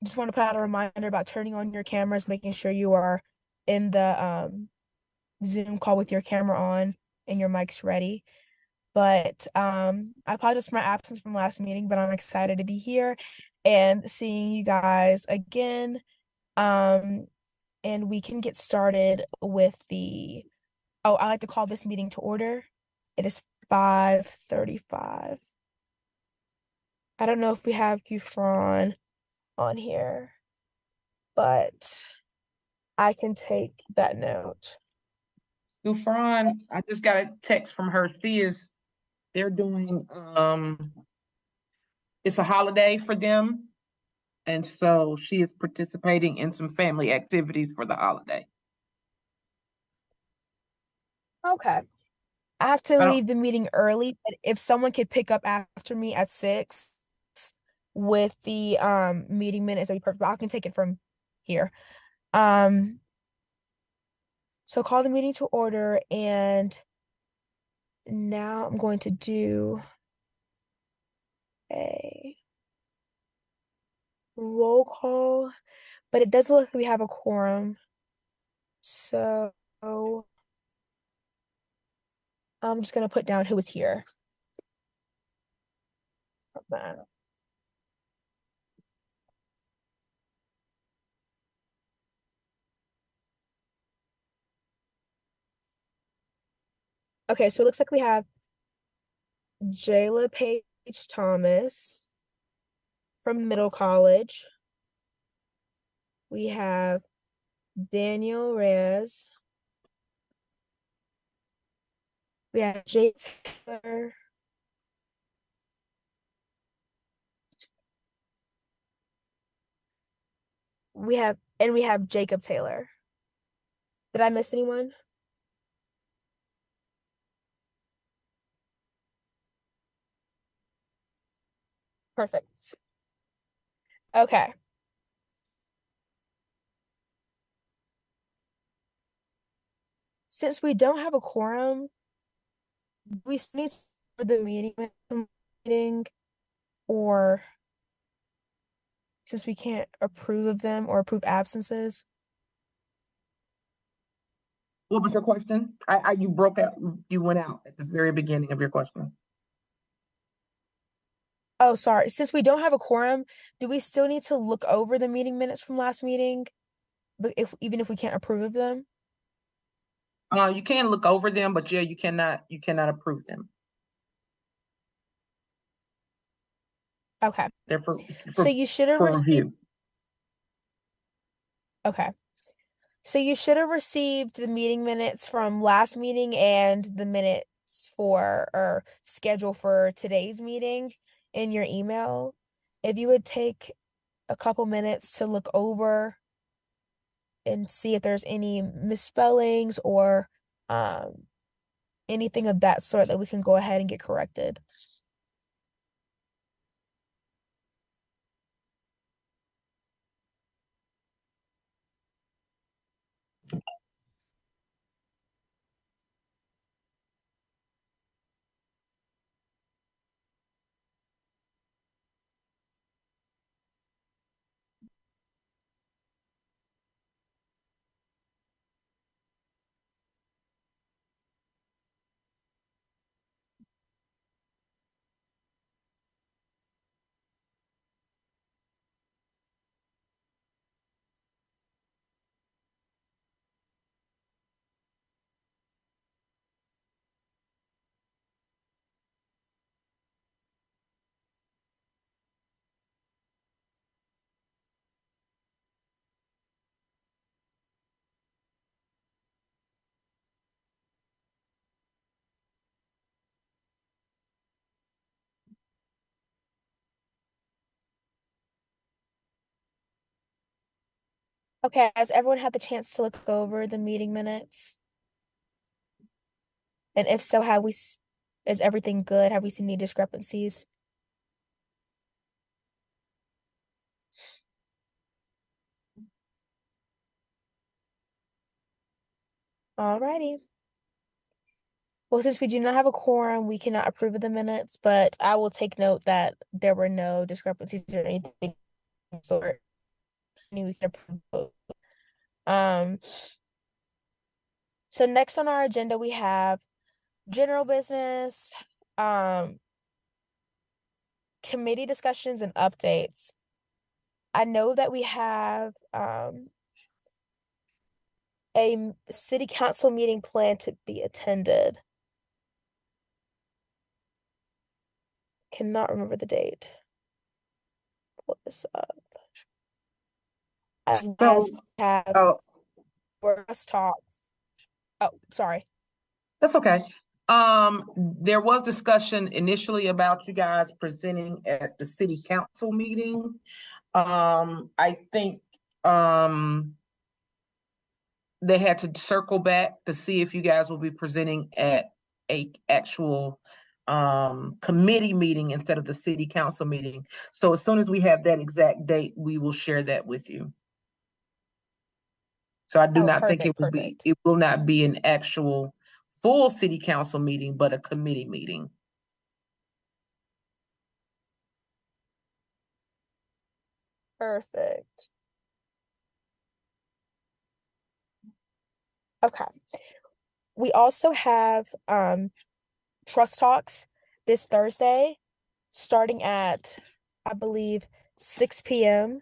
just want to put out a reminder about turning on your cameras, making sure you are in the Zoom call with your camera on and your mics ready. But I apologize for my absence from last meeting, but I'm excited to be here and seeing you guys again. Um, and we can get started with I like to call this meeting to order. It is 5:35. I don't know if we have Gufron on here, but I can take that note. Gufran, I just got a text from her. They're doing it's a holiday for them. And so she is participating in some family activities for the holiday. Okay. I have to I don't leave the meeting early, but if someone could pick up after me at 6 with the meeting minutes, that'd be perfect. But I can take it from here. Um, so call the meeting to order, and now I'm going to do a roll call, but it doesn't look like we have a quorum. So I'm just gonna put down who was here from that. Okay, so it looks like we have Jayla Page Thomas from Middle College. We have Daniel Reyes. We have Jay Taylor. We have Jacob Taylor. Did I miss anyone? Perfect. Okay. Since we don't have a quorum, we still need for the meeting, or since we can't approve of them or approve absences. What was your question? You broke out, you went out at the very beginning of your question. Oh, sorry. Since we don't have a quorum, do we still need to look over the meeting minutes from last meeting? But even if we can't approve of them? You can look over them, but yeah, you cannot approve them. Okay. They're So you should have for received, review. okay. So you should have received the meeting minutes from last meeting and the minutes for or schedule for today's meeting in your email. If you would take a couple minutes to look over and see if there's any misspellings or um anything of that sort that we can go ahead and get corrected. Okay, has everyone had the chance to look over the meeting minutes? And if so, is everything good? Have we seen any discrepancies? Alrighty. Well, since we do not have a quorum, we cannot approve of the minutes, but I will take note that there were no discrepancies or anything sort. We can approve both. Um, so next on our agenda, we have general business, committee discussions and updates. I know that we have a city council meeting planned to be attended. Cannot remember the date. Pull this up. As So, we have oh, work talks. Oh, sorry. that's okay. There was discussion initially about you guys presenting at the city council meeting. I think, they had to circle back to see if you guys will be presenting at a actual committee meeting instead of the city council meeting. So as soon as we have that exact date, we will share that with you. So I do Oh, not think perfect, perfect. it will not be an actual full city council meeting, but a committee meeting. Perfect. Okay. We also have trust talks this Thursday, starting at, I believe, 6 p.m.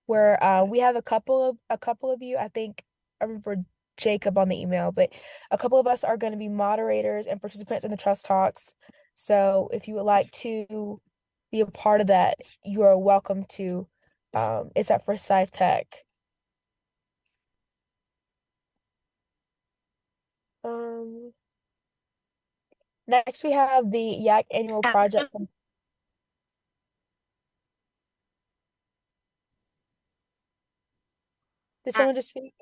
where we have a couple of you, I think I remember Jacob on the email, but a couple of us are going to be moderators and participants in the trust talks. So if you would like to be a part of that, you are welcome to. It's at Forsyth Tech. Um, Next we have the YAC annual project. Did someone just speak?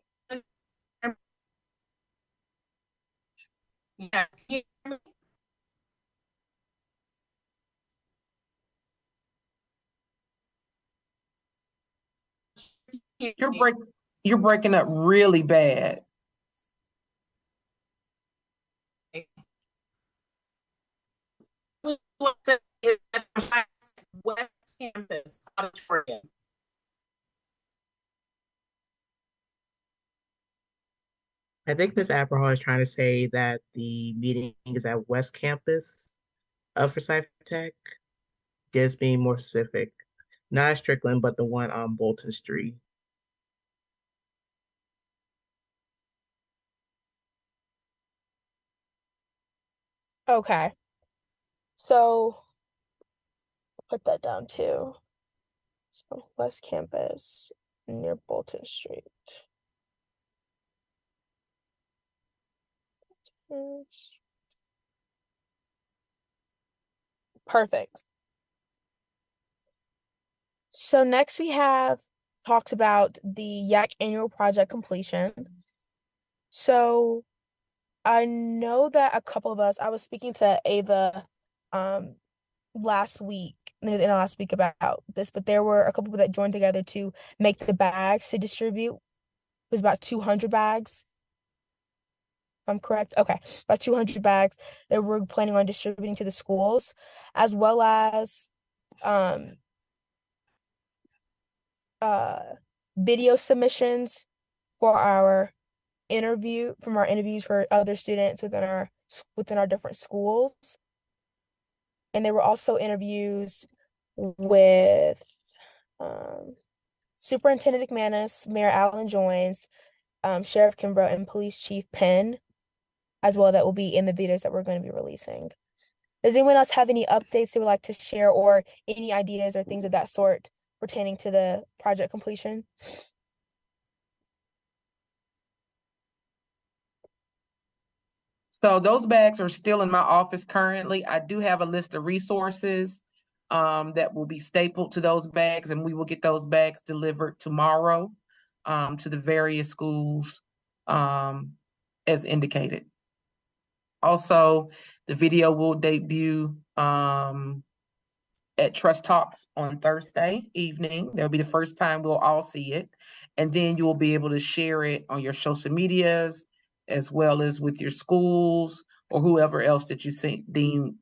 You're break you're breaking up really bad. West Campus Auditorium. I think Ms. Aberhall is trying to say that the meeting is at West Campus of Forsyth Tech, just being more specific. Not Strickland, but the one on Bolton Street. Okay. So put that down too. So West Campus near Bolton Street. Perfect. So next we have talks about the YAC annual project completion. So I know that a couple of us, I was speaking to Ava last week, in the last week about this, but there were a couple people that joined together to make the bags to distribute. It was about 200 bags. If I'm correct. Okay, about 200 bags that we're planning on distributing to the schools, as well as um uh video submissions for our interviews for other students within our different schools. And there were also interviews with Superintendent McManus, Mayor Allen Joins, Sheriff Kimbrough, and Police Chief Penn, as well, that will be in the videos that we're going to be releasing. Does anyone else have any updates they would like to share or any ideas or things of that sort pertaining to the project completion? So those bags are still in my office currently. I do have a list of resources that will be stapled to those bags, and we will get those bags delivered tomorrow to the various schools as indicated. Also, the video will debut at Trust Talks on Thursday evening. That'll be the first time we'll all see it. And then you will be able to share it on your social medias as well as with your schools or whoever else that you think, deem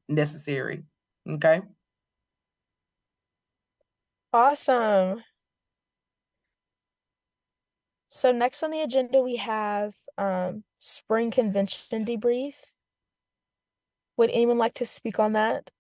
necessary. Okay. Awesome. So next on the agenda we have spring convention debrief. Would anyone like to speak on that?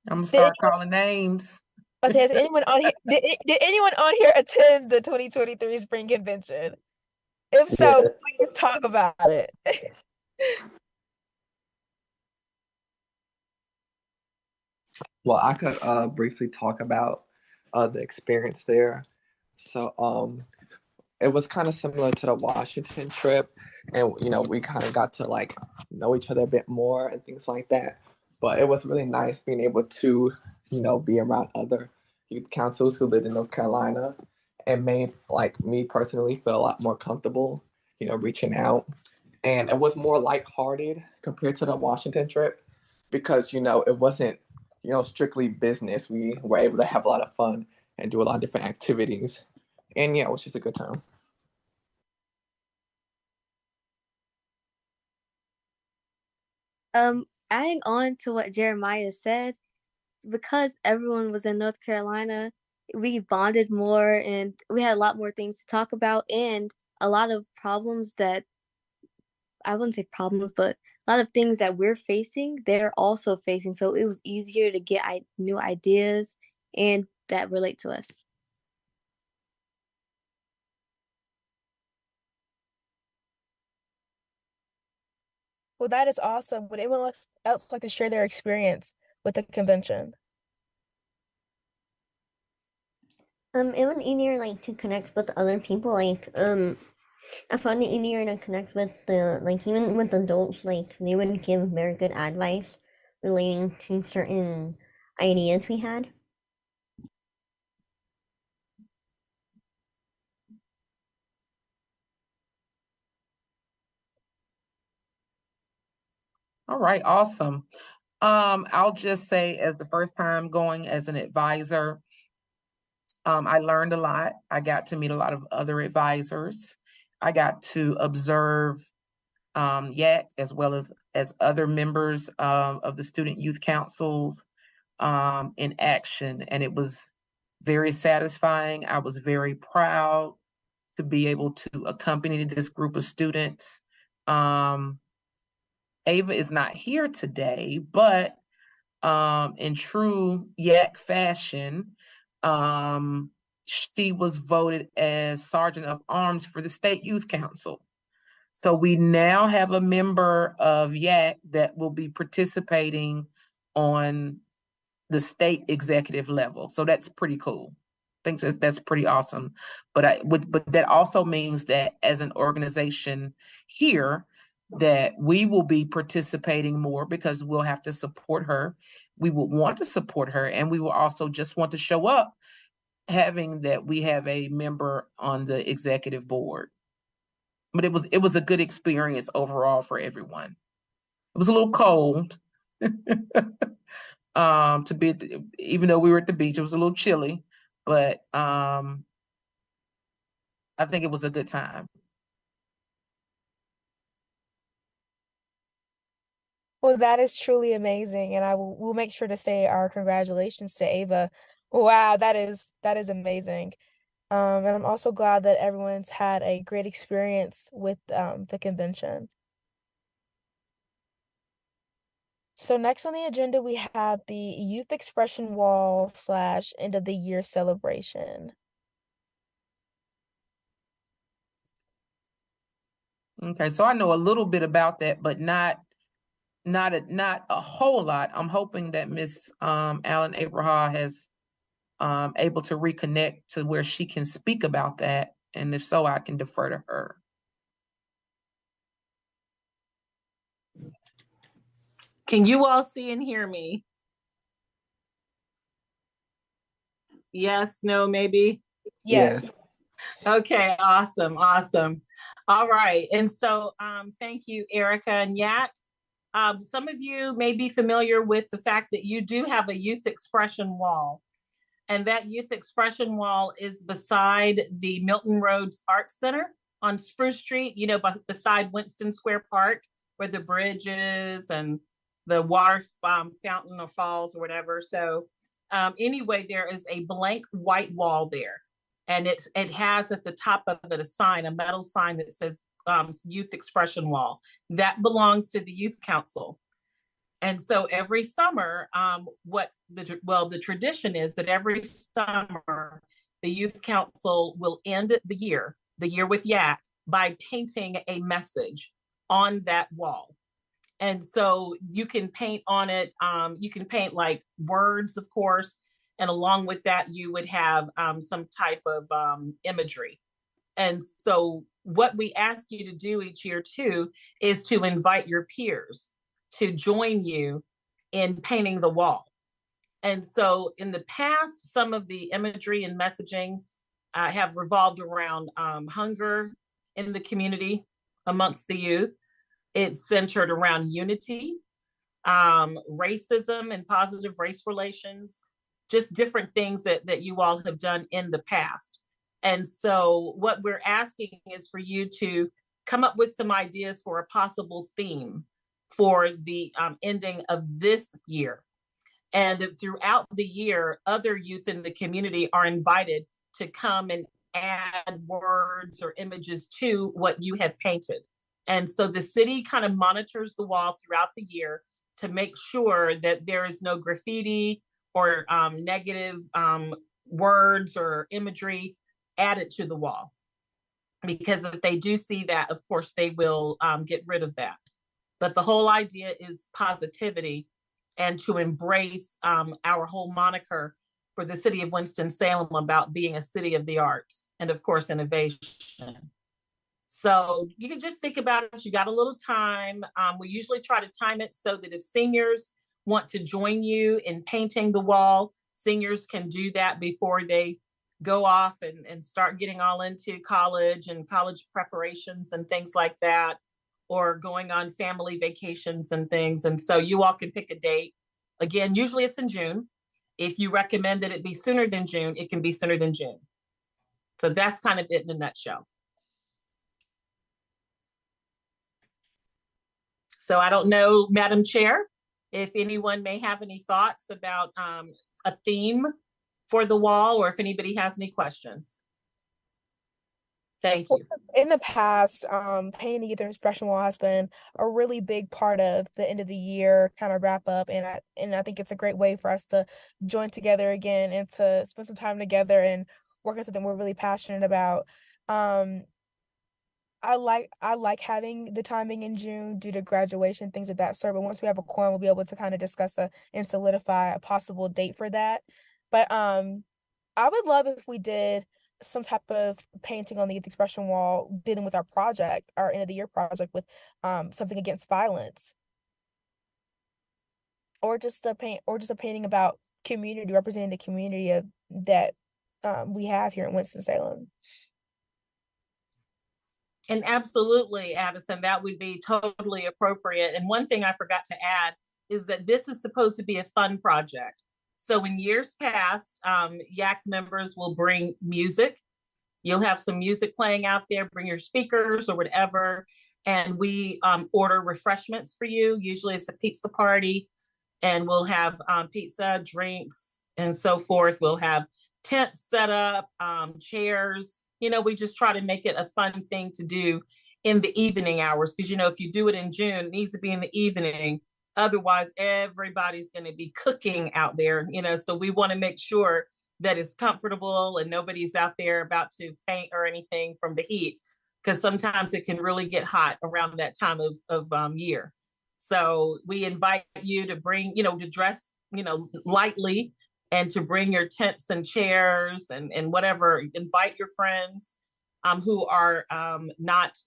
I'm gonna Did start anyone, calling names. I say, has anyone on here did anyone on here attend the 2023 spring convention? If so, Yeah. please talk about it. Well, I could briefly talk about the experience there. So it was kind of similar to the Washington trip, and we kind of got to like know each other a bit more and things like that. But it was really nice being able to be around other youth councils who lived in North Carolina, and made like me personally feel a lot more comfortable, reaching out. And it was more lighthearted compared to the Washington trip because it wasn't strictly business. We were able to have a lot of fun and do a lot of different activities, and yeah, it was just a good time. Adding on to what Jeremiah said, because everyone was in North Carolina, we bonded more and we had a lot more things to talk about and a lot of problems that I wouldn't say problems, but a lot of things that we're facing, they're also facing. So it was easier to get new ideas and that relate to us. Well, that is awesome. Would anyone else like to share their experience with the convention? It was easier like to connect with other people. I found it easier to connect with even with adults. Like they would give very good advice relating to certain ideas we had. All right, awesome. I'll just say, as the first time going as an advisor, I learned a lot. I got to meet a lot of other advisors. I got to observe YAC as well as other members of the student youth councils in action, and it was very satisfying. I was very proud to be able to accompany this group of students. Ava is not here today, but in true YAC fashion, she was voted as Sergeant of Arms for the State Youth Council. So we now have a member of YAC that will be participating on the state executive level. So that's pretty cool. I think that's pretty awesome. But that also means that as an organization here, that we will be participating more because we'll have to support her. We will want to support her, and we will also just want to show up having that we have a member on the executive board. But it was a good experience overall for everyone. It was a little cold. To be even though we were at the beach, it was a little chilly, but I think it was a good time. Well, that is truly amazing, and we'll make sure to say our congratulations to Ava. Wow, that is amazing. And I'm also glad that everyone's had a great experience with the convention. So next on the agenda, we have the Youth Expression Wall / end of the year celebration. Okay, so I know a little bit about that, but not a whole lot. I'm hoping that Miss Allen Abraham has able to reconnect to where she can speak about that, and if so, I can defer to her. Can you all see and hear me? Yes, no, maybe? Yes. Okay, awesome. All right. And so thank you, Erica and Yak. Some of you may be familiar with the fact that you do have a youth expression wall. And that youth expression wall is beside the Milton Rhodes Art Center on Spruce Street, you know, beside Winston Square Park, where the bridge is and the water fountain or falls or whatever. So anyway, there is a blank white wall there. And it has at the top of it a sign, a metal sign that says Youth Expression Wall. That belongs to the Youth Council. And so every summer, the tradition is that every summer, the Youth Council will end the year with YAC, by painting a message on that wall. And so you can paint on it, you can paint like words, of course, and along with that, you would have some type of imagery. And so what we ask you to do each year too is to invite your peers to join you in painting the wall. And so in the past, some of the imagery and messaging have revolved around hunger in the community amongst the youth. It's centered around unity, racism and positive race relations, just different things that you all have done in the past. And so what we're asking is for you to come up with some ideas for a possible theme for the ending of this year. And throughout the year, other youth in the community are invited to come and add words or images to what you have painted. And so the city kind of monitors the wall throughout the year to make sure that there is no graffiti or negative words or imagery added to the wall. Because if they do see that, of course, they will get rid of that. But the whole idea is positivity and to embrace our whole moniker for the city of Winston-Salem about being a city of the arts and, of course, innovation. So you can just think about it. You got a little time. We usually try to time it so that if seniors want to join you in painting the wall, seniors can do that before they go off and start getting all into college and college preparations and things like that, or going on family vacations and things. And so you all can pick a date. Again, usually it's in June. If you recommend that it be sooner than June, it can be sooner than June. So that's kind of it in a nutshell. So I don't know, Madam Chair, if anyone may have any thoughts about a theme for the wall, or if anybody has any questions. Thank you. In the past, painting the Youth Expression Wall has been a really big part of the end of the year kind of wrap up, and I think it's a great way for us to join together again and to spend some time together and work on something we're really passionate about. I like having the timing in June due to graduation, things of that sort. But once we have a quorum, we'll be able to kind of discuss and solidify a possible date for that. But I would love if we did some type of painting on the Youth Expression Wall dealing with our project, our end of the year project, with something against violence, or just a painting about community, representing the community that we have here in Winston-Salem. And absolutely, Addison, that would be totally appropriate. And one thing I forgot to add is that this is supposed to be a fun project. So in years past, YAC members will bring music. You'll have some music playing out there, bring your speakers or whatever. And we order refreshments for you. Usually it's a pizza party, and we'll have pizza, drinks, and so forth. We'll have tents set up, chairs. You know, we just try to make it a fun thing to do in the evening hours, because, you know, if you do it in June, it needs to be in the evening. Otherwise, everybody's going to be cooking out there, you know, so we want to make sure that it's comfortable and nobody's out there about to faint or anything from the heat, because sometimes it can really get hot around that time of year. So we invite you to bring, you know, to dress, you know, lightly, and to bring your tents and chairs and whatever. Invite your friends who are not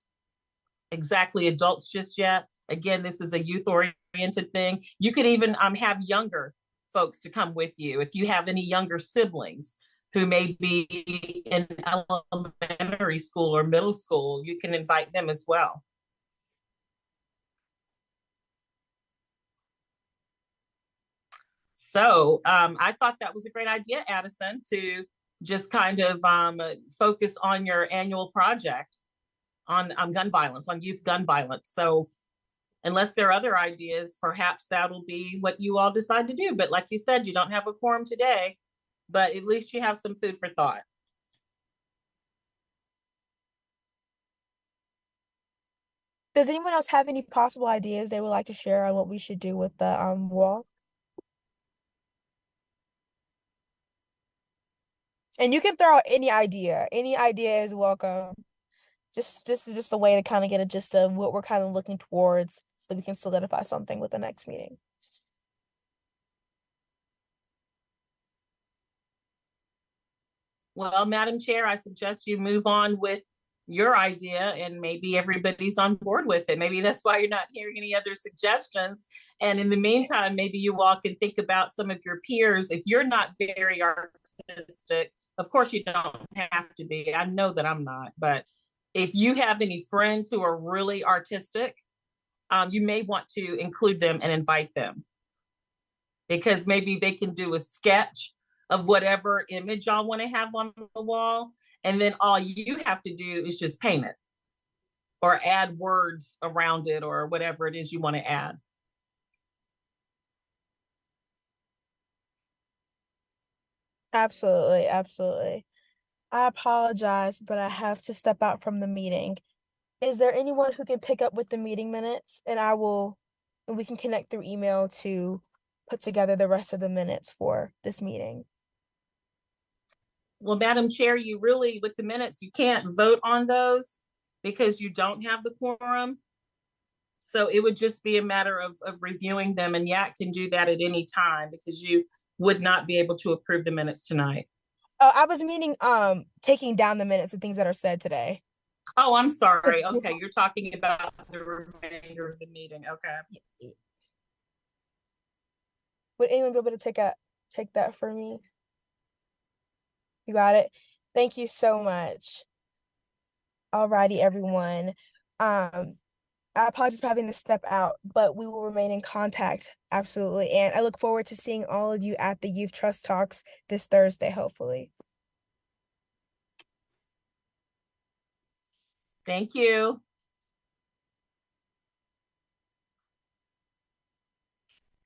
exactly adults just yet. Again, this is a youth-oriented thing. You could even have younger folks to come with you. If you have any younger siblings who may be in elementary school or middle school, you can invite them as well. So I thought that was a great idea, Addison, to just kind of focus on your annual project. on gun violence, on youth gun violence. So unless there are other ideas, perhaps that'll be what you all decide to do. But like you said, you don't have a quorum today, but at least you have some food for thought. Does anyone else have any possible ideas they would like to share on what we should do with the wall? And you can throw out any idea. Any idea is welcome. This is just a way to kind of get a gist of what we're kind of looking towards so we can solidify something with the next meeting. Well, Madam Chair, I suggest you move on with your idea and maybe everybody's on board with it. Maybe that's why you're not hearing any other suggestions. And in the meantime, maybe you all can think about some of your peers. If you're not very artistic, of course you don't have to be. I know that I'm not, but if you have any friends who are really artistic, you may want to include them and invite them, because maybe they can do a sketch of whatever image y'all want to have on the wall. And then all you have to do is just paint it or add words around it or whatever it is you want to add. Absolutely, absolutely. I apologize, but I have to step out from the meeting. Is there anyone who can pick up with the meeting minutes? And we can connect through email to put together the rest of the minutes for this meeting. Well, Madam Chair, you really, with the minutes, you can't vote on those because you don't have the quorum. So it would just be a matter of reviewing them, and YAC can do that at any time because you would not be able to approve the minutes tonight. I was meaning taking down the minutes of things that are said today. Oh, I'm sorry. Okay, you're talking about the remainder of the meeting. Okay. Would anyone be able to take that for me? You got it. Thank you so much. Alrighty, everyone. I apologize for having to step out, but we will remain in contact. Absolutely. And I look forward to seeing all of you at the Youth Trust Talks this Thursday, hopefully. Thank you.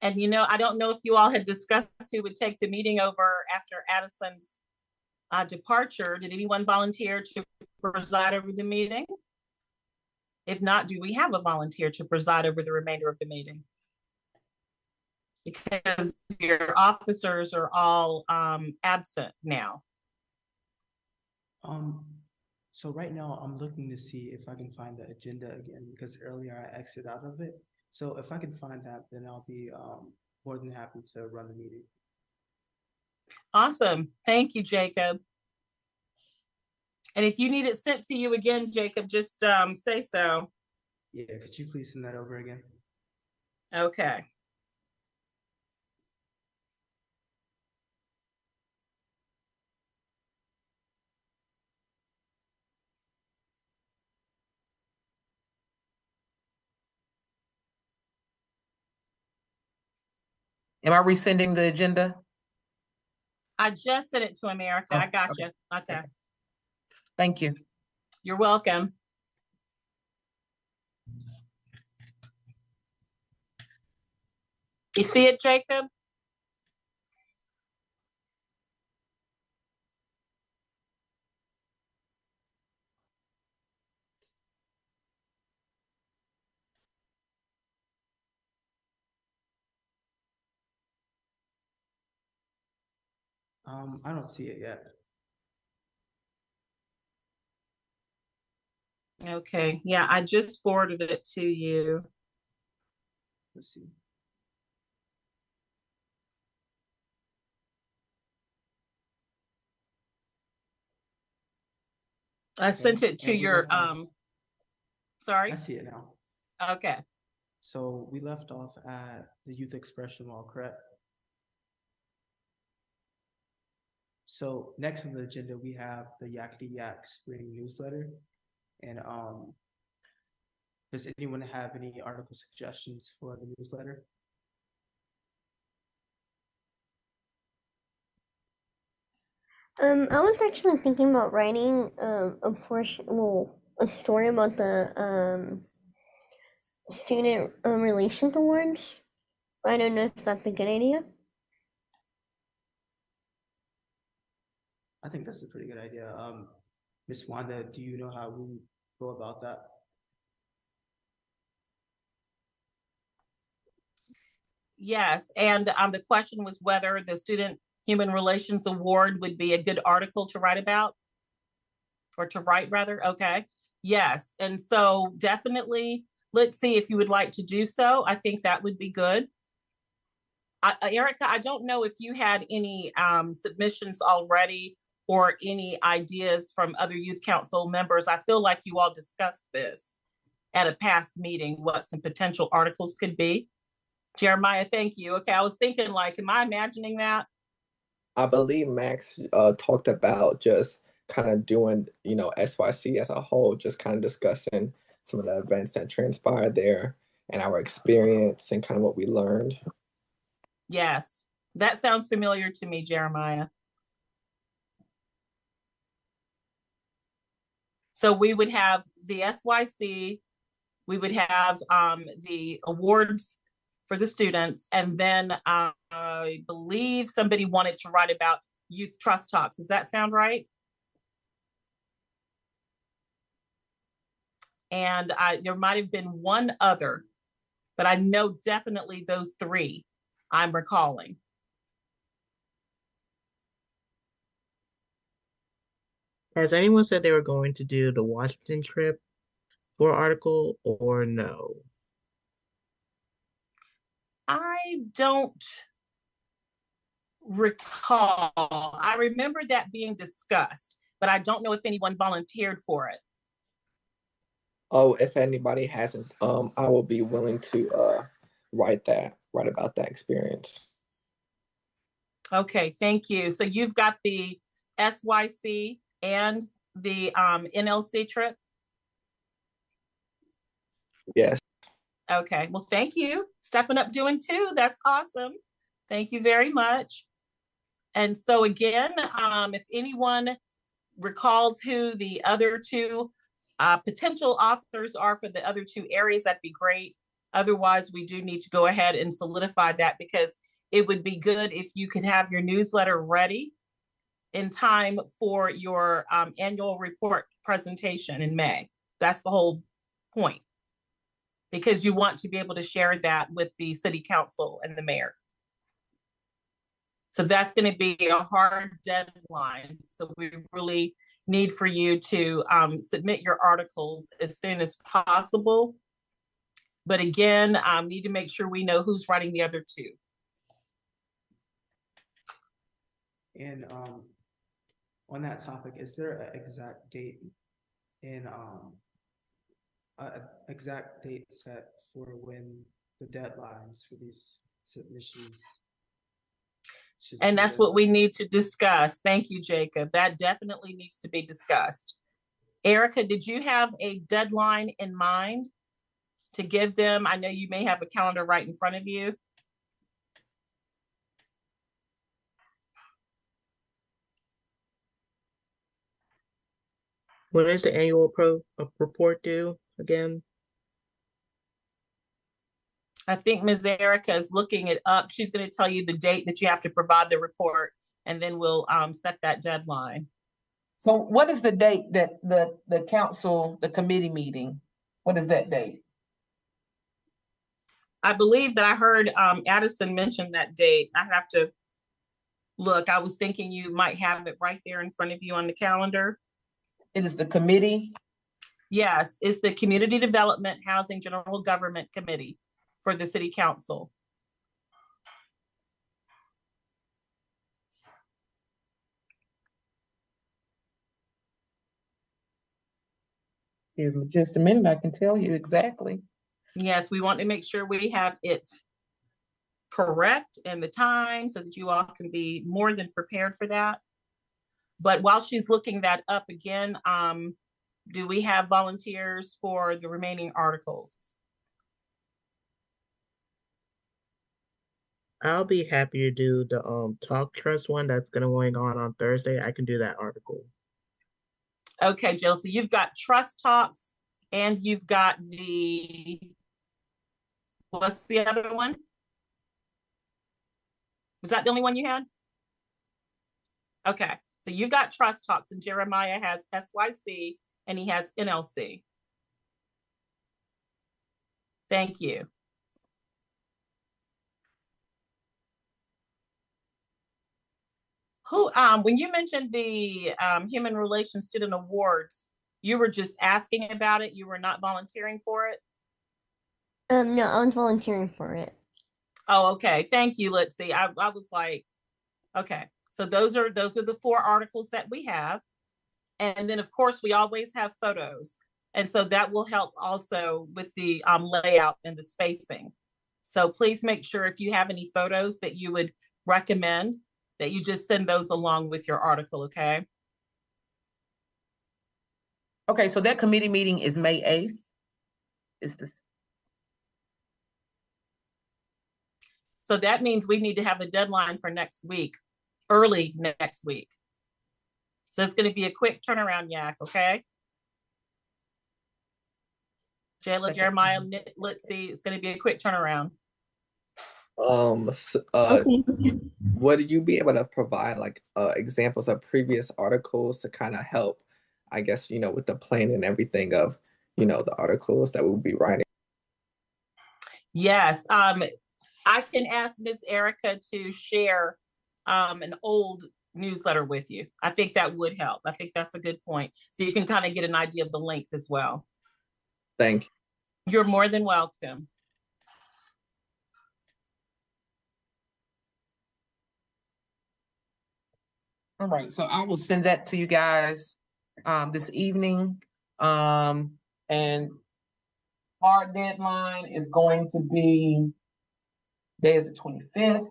And I don't know if you all had discussed who would take the meeting over after Addison's departure. Did anyone volunteer to preside over the meeting? If not, do we have a volunteer to preside over the remainder of the meeting? Because your officers are all absent now. So right now I'm looking to see if I can find the agenda again, because earlier I exited out of it. So if I can find that, then I'll be more than happy to run the meeting. Awesome. Thank you, Jacob. And if you need it sent to you again, Jacob, just say so. Yeah, could you please send that over again? Okay. Am I resending the agenda? I just sent it to America. Oh, I got okay. you. Okay. Thank you. You're welcome. You see it, Jacob? I don't see it yet. Okay. Yeah, I just forwarded it to you. Let's see. I sent it to your sorry. I see it now. Okay. So we left off at the youth expression law, correct? So next on the agenda, we have the YAC spring newsletter. And does anyone have any article suggestions for the newsletter? I was actually thinking about writing a portion, well, a story about the student relations awards. I don't know if that's a good idea. I think that's a pretty good idea. Miss Wanda, do you know how we go about that? Yes, and the question was whether the Student Human Relations Award would be a good article to write about, or to write rather. Okay, yes, and so definitely let's see if you would like to do so. I think that would be good. Erica, I don't know if you had any submissions already or any ideas from other youth council members. I feel like you all discussed this at a past meeting, what some potential articles could be. Jeremiah, thank you. Okay, I was thinking like, am I imagining that? I believe Max talked about just kind of doing, SYC as a whole, just kind of discussing some of the events that transpired there and our experience and kind of what we learned. Yes, that sounds familiar to me, Jeremiah. So we would have the SYC, we would have the awards for the students, and then I believe somebody wanted to write about youth trust talks. Does that sound right? And there might have been one other, but I know definitely those three I'm recalling. Has anyone said they were going to do the Washington trip for article or no? I don't recall. I remember that being discussed, but I don't know if anyone volunteered for it. Oh, if anybody hasn't, I will be willing to write about that experience. Okay, thank you. So you've got the SYC and the NLC trip? Yes. Okay, well, thank you. Stepping up doing two. That's awesome. Thank you very much. And so again, if anyone recalls who the other two potential authors are for the other two areas, that'd be great. Otherwise, we do need to go ahead and solidify that, because it would be good if you could have your newsletter ready in time for your annual report presentation in May. That's the whole point, because you want to be able to share that with the city council and the mayor. So that's going to be a hard deadline. So we really need for you to submit your articles as soon as possible. But again, need to make sure we know who's writing the other two. And on that topic, is there an exact date in exact date set for when the deadlines for these submissions? And that's what we need to discuss. Thank you, Jacob. That definitely needs to be discussed. Erica, did you have a deadline in mind to give them? I know you may have a calendar right in front of you. When is the annual report due again? I think Ms. Erica is looking it up. She's going to tell you the date that you have to provide the report, and then we'll set that deadline. So what is the date that the council, the committee meeting, what is that date? I believe that I heard Addison mention that date. I have to look. I was thinking you might have it right there in front of you on the calendar. It is the committee? Yes, it's the Community Development Housing General Government Committee for the City Council. Give me just a minute, I can tell you exactly. Yes, we want to make sure we have it correct and the time so that you all can be more than prepared for that. But while she's looking that up again, do we have volunteers for the remaining articles? I'll be happy to do the talk trust one that's going on Thursday. I can do that article. Okay, Jill, so you've got Trust Talks and you've got what's the other one? Was that the only one you had? Okay, so you got Trust Talks and Jeremiah has SYC and he has NLC. Thank you. When you mentioned the Human Relations Student Awards, you were just asking about it. You were not volunteering for it. No, I was volunteering for it. Oh, okay. Thank you. Let's see. I was like, okay. So those are the 4 articles that we have, and then of course we always have photos, and so that will help also with the layout and the spacing. So please make sure if you have any photos that you would recommend, that you just send those along with your article, okay? Okay, so that committee meeting is May 8th. Is this? So that means we need to have a deadline for next week, early next week. So it's going to be a quick turnaround, YAC, okay? Jayla, Jeremiah, let's see, it's going to be a quick turnaround. Would you be able to provide like examples of previous articles to kind of help, I guess, with the plan and everything of, the articles that we'll be writing? Yes, I can ask Ms. Erica to share an old newsletter with you. I think that would help. I think that's a good point. So you can kind of get an idea of the length as well. Thank you. You're more than welcome. All right, so I will send that to you guys this evening. And our deadline is going to be, today is the 25th.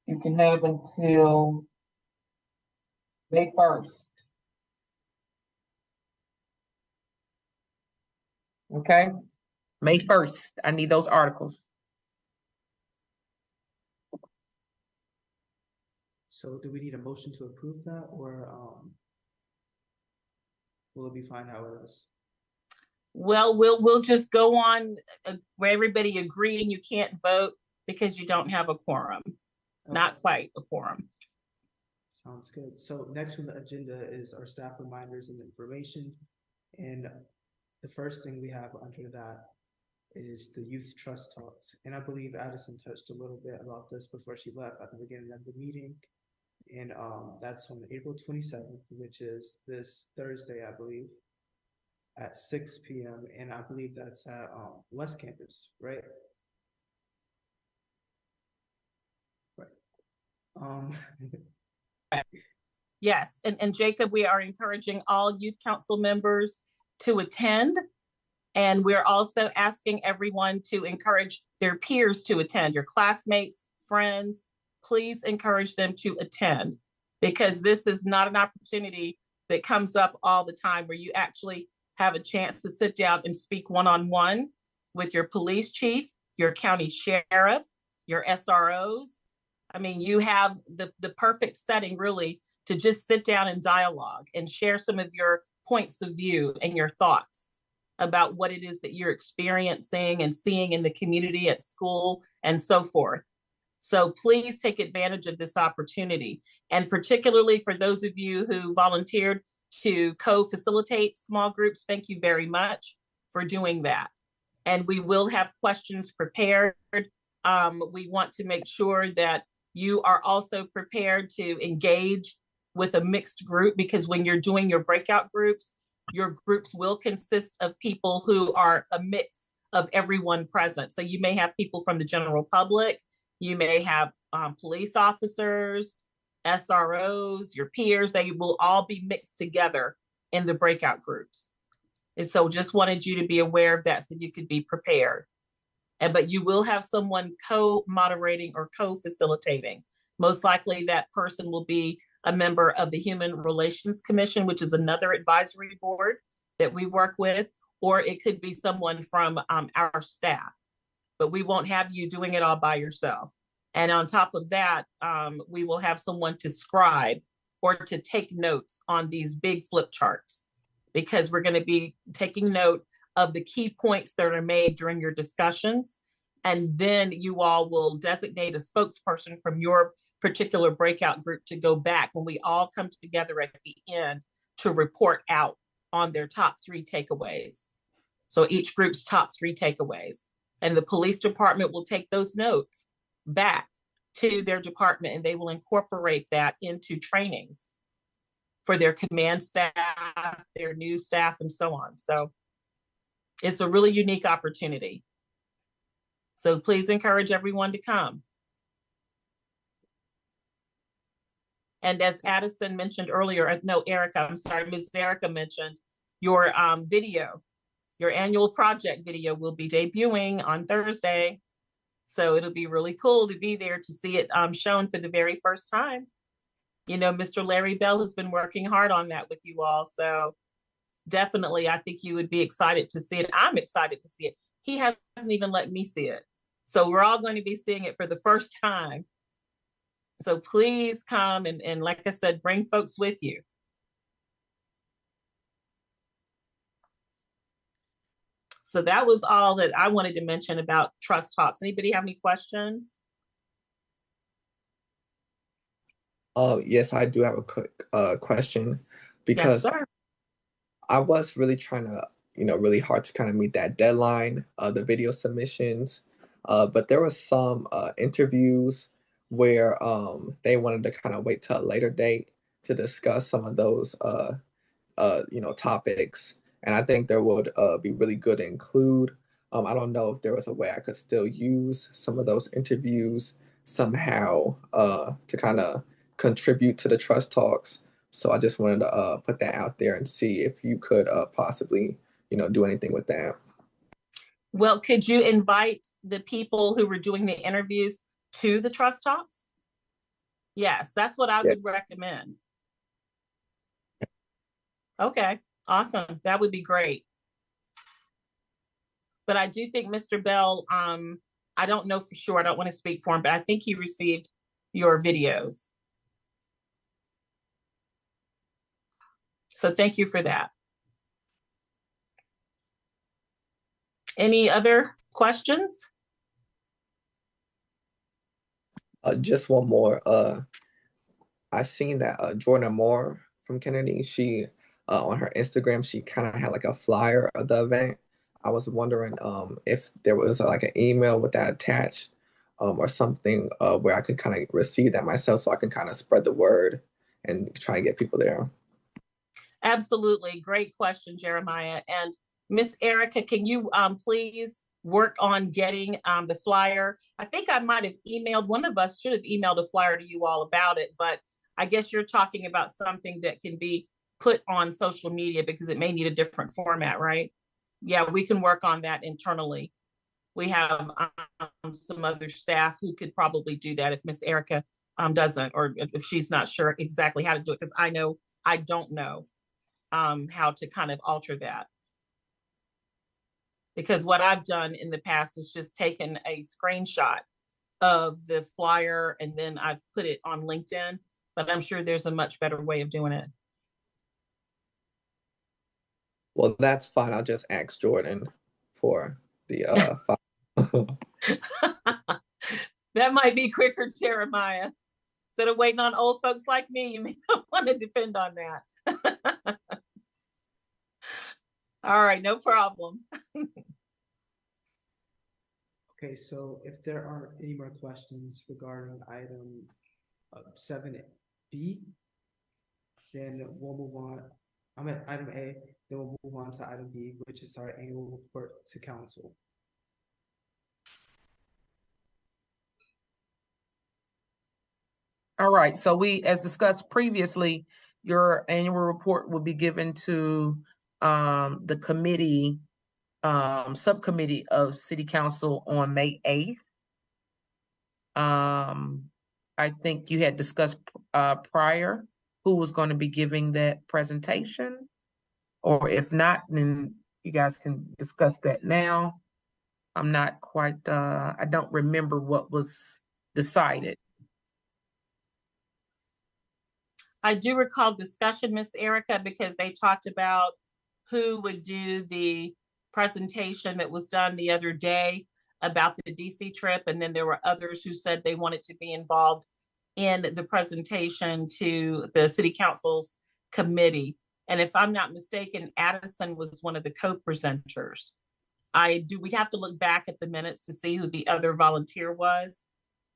You can have until May 1st. Okay, May 1st, I need those articles. So do we need a motion to approve that, or will it be fine how it is? Well, we'll just go on where everybody agreeing you can't vote because you don't have a quorum. Okay. Not quite a quorum. Sounds good. So next on the agenda is our staff reminders and information. And the first thing we have under that is the Youth Trust Talks. And I believe Addison touched a little bit about this before she left at the beginning of the meeting. And that's on April 27th, which is this Thursday, I believe, at 6 p.m. And I believe that's at West Campus, right? Right. Yes, and Jacob, we are encouraging all youth council members to attend. And we're also asking everyone to encourage their peers to attend, your classmates, friends. Please encourage them to attend, because this is not an opportunity that comes up all the time where you actually have a chance to sit down and speak one-on-one with your police chief, your county sheriff, your SROs. I mean, you have the perfect setting really to just sit down and dialogue and share some of your points of view and your thoughts about what it is that you're experiencing and seeing in the community, at school, and so forth. So please take advantage of this opportunity. And particularly for those of you who volunteered to co-facilitate small groups, thank you very much for doing that. And we will have questions prepared. We want to make sure that you are also prepared to engage with a mixed group, because when you're doing your breakout groups, your groups will consist of people who are a mix of everyone present. So you may have people from the general public, you may have police officers, SROs, your peers. They will all be mixed together in the breakout groups. And so just wanted you to be aware of that so you could be prepared. But you will have someone co-moderating or co-facilitating. Most likely that person will be a member of the Human Relations Commission, which is another advisory board that we work with, or it could be someone from our staff. But we won't have you doing it all by yourself. And on top of that, we will have someone to scribe or to take notes on these big flip charts, because we're going to be taking note of the key points that are made during your discussions. And then you all will designate a spokesperson from your particular breakout group to go back when we all come together at the end to report out on their top 3 takeaways. So each group's top 3 takeaways. And the police department will take those notes back to their department, and they will incorporate that into trainings for their command staff, their new staff, and so on. So it's a really unique opportunity. So please encourage everyone to come. And as Addison mentioned earlier, no, Erica, I'm sorry, Ms. Erica mentioned, your video, your annual project video will be debuting on Thursday. So it'll be really cool to be there to see it shown for the very first time. You know, Mr. Larry Bell has been working hard on that with you all. So definitely, I think you would be excited to see it. I'm excited to see it. He hasn't even let me see it. So we're all going to be seeing it for the first time. So please come and like I said, bring folks with you. So that was all that I wanted to mention about Trust Talks. Anybody have any questions? Yes, I do have a quick question, Yes, because sir. I was really trying to, really hard to kind of meet that deadline, the video submissions. But there was some interviews where they wanted to kind of wait till a later date to discuss some of those topics. And I think there would be really good to include. I don't know if there was a way I could still use some of those interviews somehow to kind of contribute to the Trust Talks. So I just wanted to put that out there and see if you could possibly, do anything with that. Well, could you invite the people who were doing the interviews to the Trust Talks? Yes, that's what I would recommend. Okay, awesome. That would be great. But I do think Mr. Bell, I don't know for sure, I don't want to speak for him, but I think he received your videos. So thank you for that. Any other questions? Just one more. I seen that Jordan Moore from Kennedy, she on her Instagram, she kind of had like a flyer of the event. I was wondering if there was like an email with that attached or something where I could kind of receive that myself so I can kind of spread the word and try and get people there. Absolutely. Great question, Jeremiah. And Miss Erica, can you please work on getting the flyer? I think I might have emailed, one of us should have emailed a flyer to you all about it, but I guess you're talking about something that can be put on social media because it may need a different format, right? Yeah, we can work on that internally. We have some other staff who could probably do that if Miss Erica doesn't, or if she's not sure exactly how to do it, because I know I don't know how to kind of alter that. Because what I've done in the past is just taken a screenshot of the flyer and then I've put it on LinkedIn, but I'm sure there's a much better way of doing it. Well, that's fine. I'll just ask Jordan for the That might be quicker, Jeremiah. Instead of waiting on old folks like me, you may not want to depend on that. All right, no problem. Okay, so if there aren't any more questions regarding item 7B, then we'll move on. I'm at item A, then we'll move on to item B, which is our annual report to council. All right, so as discussed previously, your annual report will be given to the committee, subcommittee of City Council on May 8th. I think you had discussed prior who was going to be giving that presentation, or if not, then you guys can discuss that now. I'm not quite, I don't remember what was decided. I do recall discussion, Miss Erica, because they talked about who would do the presentation that was done the other day about the DC trip. And then there were others who said they wanted to be involved in the presentation to the city council's committee. And if I'm not mistaken, Addison was one of the co-presenters. We have to look back at the minutes to see who the other volunteer was,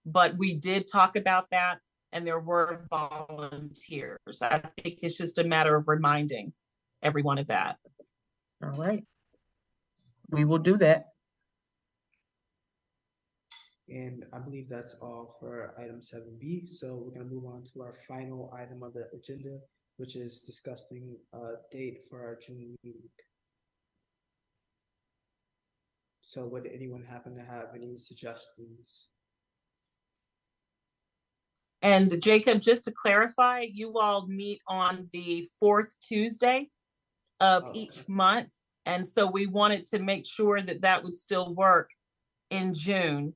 but we did talk about that and there were volunteers. I think it's just a matter of reminding everyone of that. All right. We will do that. And I believe that's all for item 7B. So we're going to move on to our final item of the agenda, which is discussing a date for our June meeting. So would anyone happen to have any suggestions? And Jacob, just to clarify, you all meet on the fourth Tuesday of each month. And so we wanted to make sure that that would still work in June,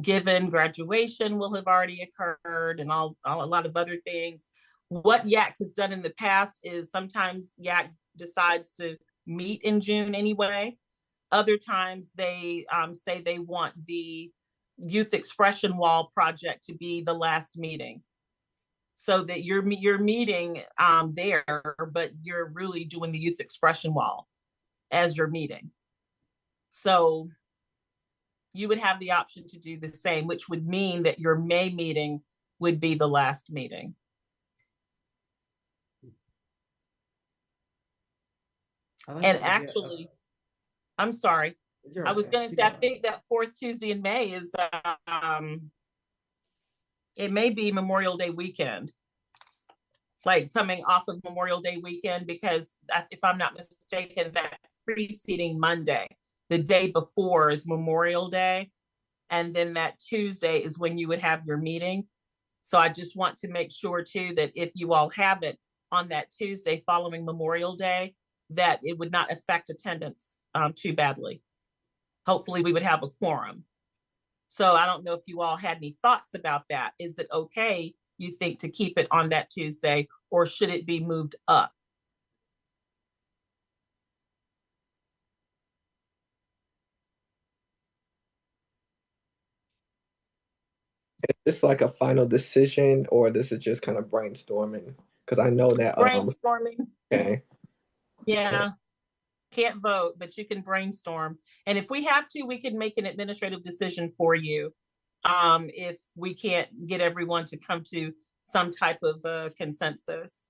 given graduation will have already occurred and a lot of other things. What YAC has done in the past is sometimes YAC decides to meet in June anyway. Other times they say they want the Youth Expression Wall project to be the last meeting, so that you're meeting there, but you're really doing the Youth Expression Wall as your meeting. So you would have the option to do the same, which would mean that your May meeting would be the last meeting. And actually, I'm sorry. I was going to say, I think that fourth Tuesday in May is, it may be Memorial Day weekend, like coming off of Memorial Day weekend, because if I'm not mistaken, that preceding Monday, the day before is Memorial Day. And then that Tuesday is when you would have your meeting. So I just want to make sure too, that if you all have it on that Tuesday following Memorial Day, that it would not affect attendance too badly. Hopefully we would have a quorum. So I don't know if you all had any thoughts about that. Is it okay, you think, to keep it on that Tuesday, or should it be moved up? Is this like a final decision, or this is just kind of brainstorming? Because I know that brainstorming. Okay. Yeah. Can't vote, but you can brainstorm. And if we have to, we can make an administrative decision for you. If we can't get everyone to come to some type of consensus.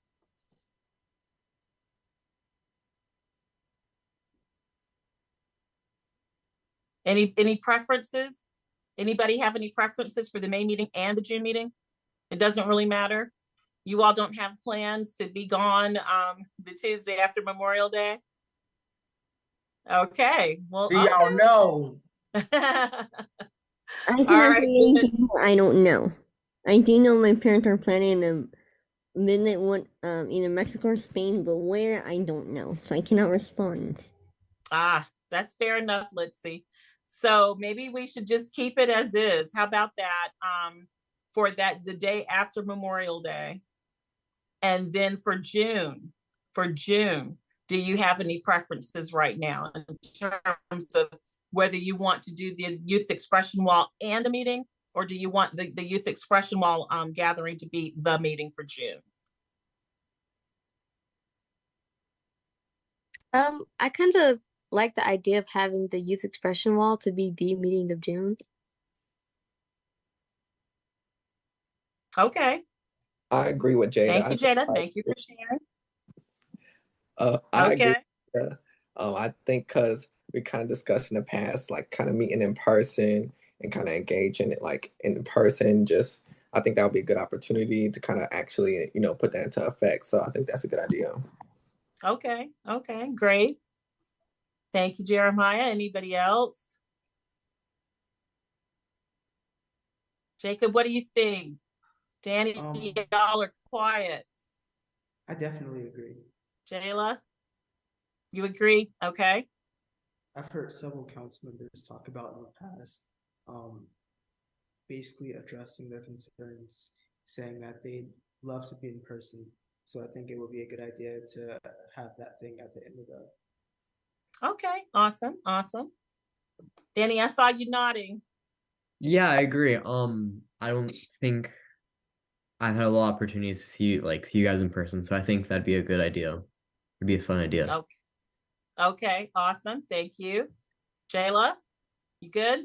Any preferences? Anybody have any preferences for the May meeting and the June meeting? It doesn't really matter. You all don't have plans to be gone the Tuesday after Memorial Day? Okay. Well, do y'all know? I cannot say anything I don't know. I do know my parents are planning a visit one either Mexico or Spain, but where I don't know. So I cannot respond. Ah, that's fair enough, Litzy. So maybe we should just keep it as is. How about that? For the day after Memorial Day. And then for June, do you have any preferences right now in terms of whether you want to do the Youth Expression Wall and a meeting, or do you want the Youth Expression Wall gathering to be the meeting for June? I kind of like the idea of having the Youth Expression Wall to be the meeting of June. Okay. I agree with Jada. Thank you, Jada. Thank you for sharing. I agree. I think because we kind of discussed in the past, like kind of meeting in person and kind of engaging it like in person. Just I think that would be a good opportunity to kind of actually, put that into effect. So I think that's a good idea. Okay. Okay. Great. Thank you, Jeremiah. Anybody else? Jacob, what do you think? Danny, y'all are quiet. I definitely agree. Jayla, you agree? Okay. I've heard several council members talk about in the past basically addressing their concerns, saying that they'd love to be in person. So I think it would be a good idea to have that thing at the end of the. Okay, awesome, awesome. Danny, I saw you nodding. Yeah, I agree. I don't think I've had a lot of opportunities to see you guys in person, so I think that'd be a good idea. It'd be a fun idea. Okay. Okay, awesome. Thank you. Jayla, you good?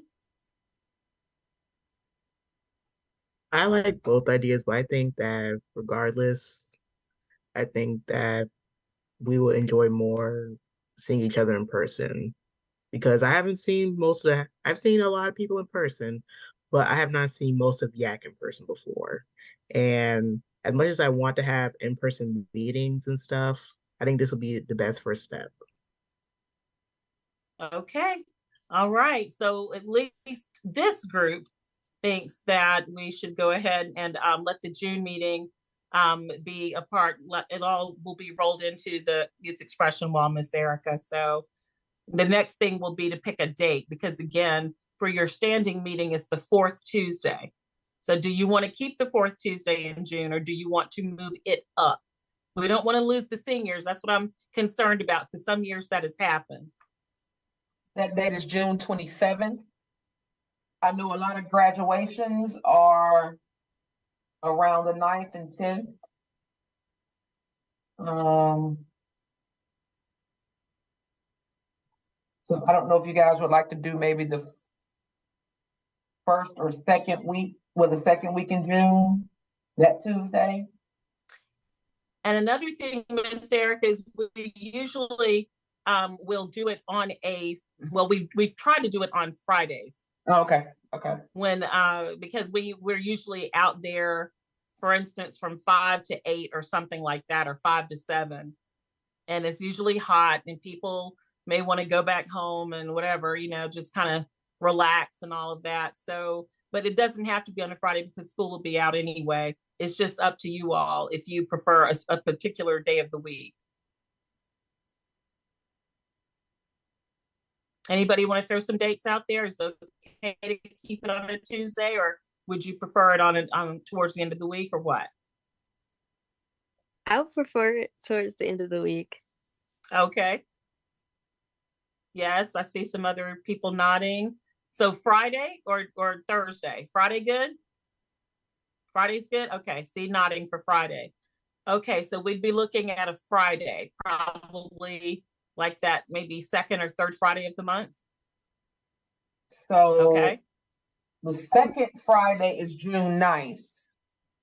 I like both ideas, but I think that regardless, I think that we will enjoy more seeing each other in person because I haven't seen I've seen a lot of people in person, but I have not seen most of YAC in person before. And as much as I want to have in-person meetings and stuff, I think this will be the best first step. Okay. All right. So at least this group thinks that we should go ahead and let the June meeting be a part. It all will be rolled into the Youth Expression Wall, Miss Erica. So the next thing will be to pick a date because again, for your standing meeting is the fourth Tuesday. So do you want to keep the fourth Tuesday in June or do you want to move it up? We don't want to lose the seniors. That's what I'm concerned about because some years that has happened. That date is June 27th. I know a lot of graduations are around the 9th and 10th. So I don't know if you guys would like to do maybe the first or second week, the second week in June, that Tuesday. And another thing, Ms. Erica, is we usually will do it on we've tried to do it on Fridays. Oh, okay. When because we're usually out there, for instance, from 5 to 8 or something like that, or 5 to 7, and it's usually hot, and people may want to go back home and whatever, just kind of relax and all of that. So, but it doesn't have to be on a Friday because school will be out anyway. It's just up to you all if you prefer a particular day of the week. Anybody want to throw some dates out there? Is it okay to keep it on a Tuesday, or would you prefer it on towards the end of the week, or what? I would prefer it towards the end of the week. Okay. Yes, I see some other people nodding. So Friday or Thursday? Friday good? Friday's good? Okay, see nodding for Friday. Okay, so we'd be looking at a Friday, probably like that, maybe second or third Friday of the month. So okay, the second Friday is June 9th.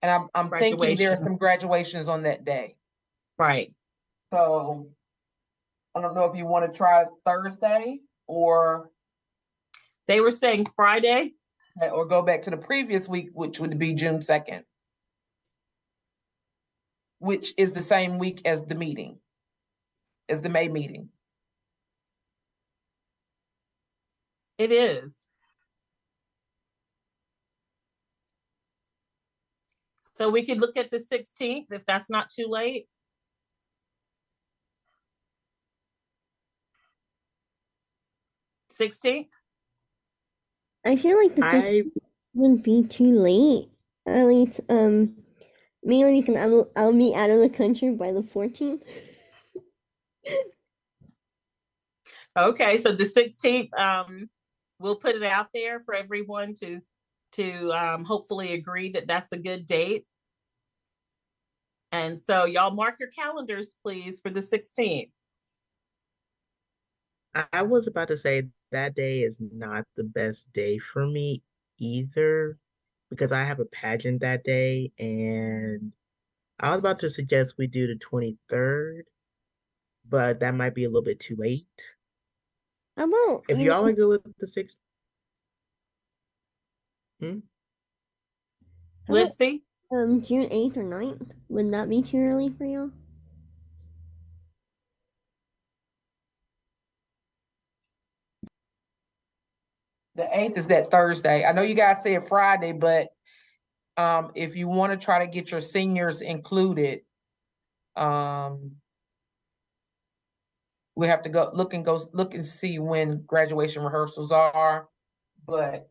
And I'm thinking there are some graduations on that day. Right. So I don't know if you want to try Thursday or. They were saying Friday. Or go back to the previous week, which would be June 2nd. Which is the same week as the meeting, as the May meeting. It is. So we could look at the 16th if that's not too late. $16th? I feel like the 16th wouldn't be too late. At least, mainly because I'll be out of the country by the 14th. Okay, so the 16th, we'll put it out there for everyone to hopefully agree that that's a good date. And so y'all mark your calendars, please, for the 16th. I was about to say that day is not the best day for me either because I have a pageant that day, and I was about to suggest we do the 23rd, but that might be a little bit too late. If y'all are good with the 6th. Let's see. June 8th or 9th. Would that be too early for y'all? The 8th is that Thursday. I know you guys said Friday, but if you want to try to get your seniors included, we have to go look and see when graduation rehearsals are. But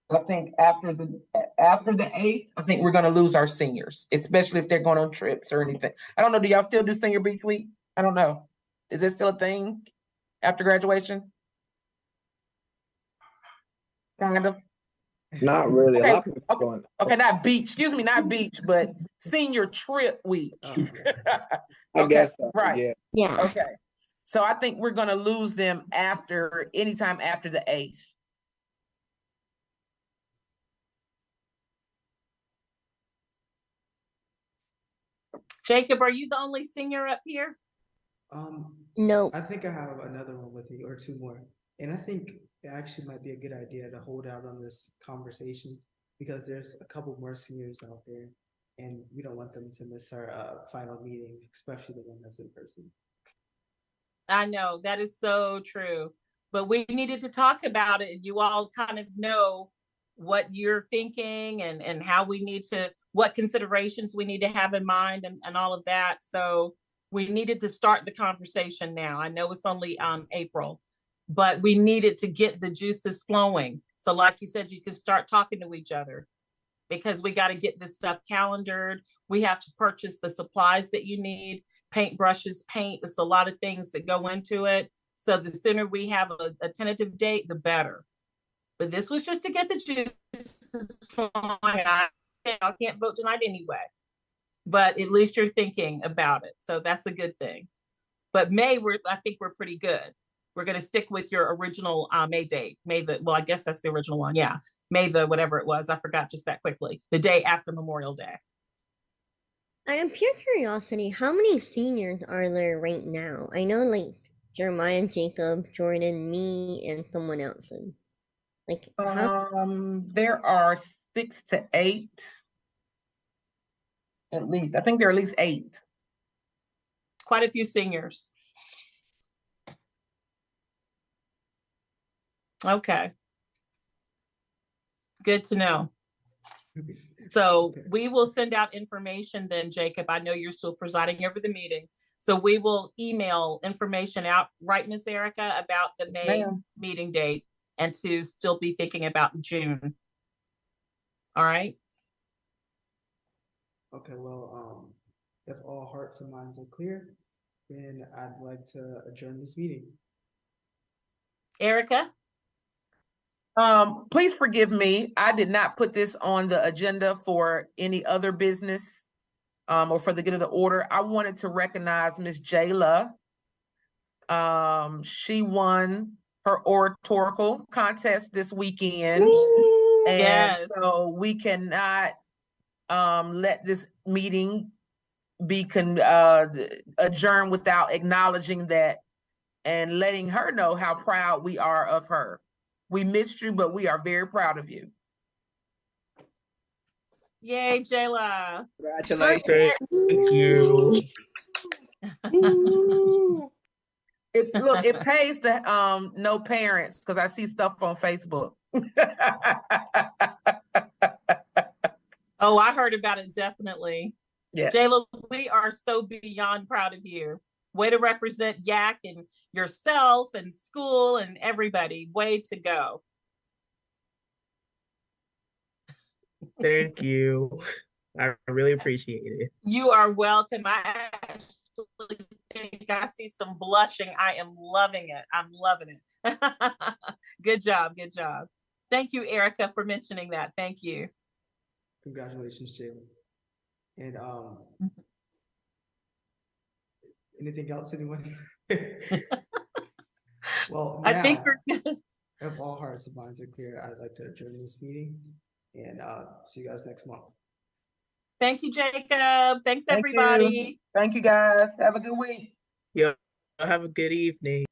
I think after the 8th, I think we're gonna lose our seniors, especially if they're going on trips or anything. I don't know. Do y'all still do senior beach week? I don't know. Is it still a thing after graduation? Kind of. Not really. A Okay, lot of people okay, going. okay, not beach. Excuse me, not beach, but senior trip week. Oh, I Okay, guess so. right. Yeah. Yeah. Okay. So I think we're gonna lose them anytime after the 8th. Jacob, are you the only senior up here? No. I think I have another one with me or two more. And I think it actually might be a good idea to hold out on this conversation because there's a couple more seniors out there and we don't want them to miss our final meeting, especially the one that's in person. I know that is so true, but we needed to talk about it. You all kind of know what you're thinking and how we need to, what considerations we need to have in mind and all of that. So we needed to start the conversation now. I know it's only April, but we needed to get the juices flowing. So like you said, you can start talking to each other because we got to get this stuff calendared. We have to purchase the supplies that you need, paint brushes, paint. It's a lot of things that go into it. So the sooner we have a tentative date, the better. But this was just to get the juices flowing. I can't vote tonight anyway, but at least you're thinking about it. So that's a good thing. But May, I think we're pretty good. We're going to stick with your original May date. Well, I guess that's the original one. Yeah. May the whatever it was. I forgot just that quickly. The day after Memorial Day. Out of pure curiosity, how many seniors are there right now? I know like Jeremiah, Jacob, Jordan, me, and someone else. And like There are 6 to 8. At least. I think there are at least 8. Quite a few seniors. Okay. Good to know. So we will send out information then, Jacob. I know you're still presiding over the meeting. So we will email information out, right, Miss Erica, about the May meeting date and to still be thinking about June. All right. Okay, well, if all hearts and minds are clear, then I'd like to adjourn this meeting. Erica? Please forgive me. I did not put this on the agenda for any other business or for the good of the order. I wanted to recognize Miss Jayla. She won her oratorical contest this weekend. And yes. So we cannot let this meeting be adjourned without acknowledging that and letting her know how proud we are of her. We missed you, but we are very proud of you. Yay, Jayla. Congratulations. Thank you. It pays to know parents because I see stuff on Facebook. Oh, I heard about it, definitely. Yes. Jayla, we are so beyond proud of you. Way to represent YAC and yourself and school and everybody. Way to go. Thank you. I really appreciate it. You are welcome. I actually think I see some blushing. I am loving it. I'm loving it. Good job. Good job. Thank you, Erica, for mentioning that. Thank you. Congratulations, Jayla. And anything else, anyone? Well, now, I think we're good. if all hearts and minds are clear, I'd like to adjourn this meeting and see you guys next month. Thank you, Jacob. Thanks, everybody. Thank you, guys. Have a good week. Yeah, have a good evening.